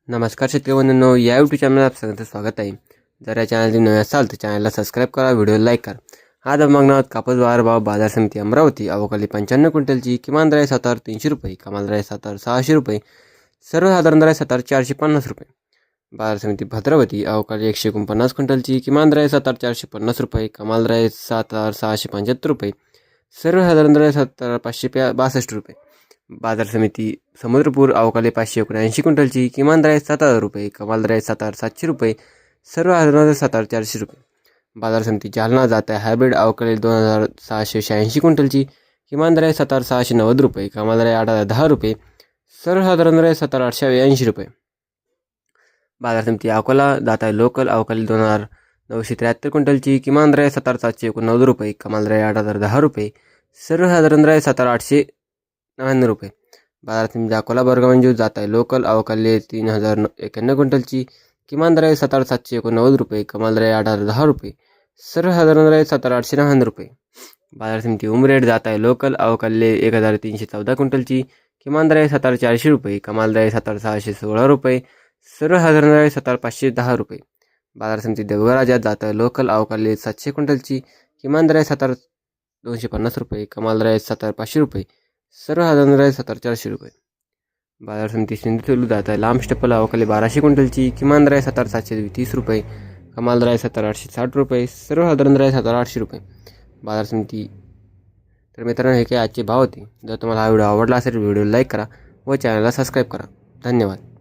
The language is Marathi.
नमस्कार शेतकरी बंधूंनो, या यूट्यूब चॅनलवर आप सगळ्यांचं स्वागत आहे। जर या चॅनलवर नवे असाल तर चॅनलला सबस्क्राईब करा, व्हिडिओ लाईक करा। आज आपण बघणार आहोत कापूस बाजारभाव बाजार समिती अमरावती। अवकाली 95 क्विंटलची किमान दर आहे 7,300 रुपये, कमाल दर आहे 7,600 रुपये, सर्वसाधारण दर आहे 7,450 रुपये। बाजार समिती भद्रावती अवकाली 149 क्विंटलची किमान दर आहे 7,450 रुपये, कमाल दर आहे 7,675 रुपये, सर्वसाधारण दर आहे 7,562 रुपये। बाजार समिती समुद्रपूर अवकाली 579 क्विंटलची किमान दर आहे 7,000 रुपये, कमाल दर आहे 7,700 रुपये, सर्वसाधारण दर 7,400 रुपये। बाजार समिती जालना जात आहे हायब्रिड अवकाली 2,686 क्विंटलची किमान दर आहे 7,690 रुपये, कमाल दर आहे 8,010 रुपये, सर्वसाधारण दर आहे 7,882 रुपये। बाजार समिती अकोला जात आहे लोकल अवकाली 2,973 क्विंटलची किमान दर आहे 7,789 रुपये, कमाल दर आहे 8,010 रुपये, सर्वसाधारण दर आहे 7,899 रुपये। बाजार समिती अकोला बरगाव जात आहे लोकल अवकाली 3,091 क्विंटलची किमान दर आहे 7,789 रुपये, कमाल दर आहे 8,010 रुपये, सर्वसाधारण दर आहे 7,899 रुपये। बाजार समिती उमरेड जात आहे लोकल अवकाली 1,314 क्विंटलची किमान दर आहे 7,400 रुपये, कमाल दर आहे 7,616 रुपये, सर्वसाधारण दर आहे 7,510 रुपये। बाजार समिती देवगराजात जात आहे लोकल अवकाली 700 क्विंटलची किमान दर आहे 7,250 रुपये, कमाल दर आहे 7,500 रुपये, सर्वसाधारण दर आहे 7,400 रुपये। बाजार समिती सिंधुदुर्ग जात आहे लांब स्टेपल अवकाली 1200 क्विंटलची किमान दर आहे 7,730 रुपये, कमाल दर आहे 7,860 रुपये, सर्वसाधारण दर आहे 7,800 रुपये। बाजार समिती तर मित्रांनो, हे काही आजचे भाव होते। जर तुम्हाला हा व्हिडिओ आवडला असेल व्हिडिओ लाईक करा व चॅनलला सबस्क्राईब करा। धन्यवाद।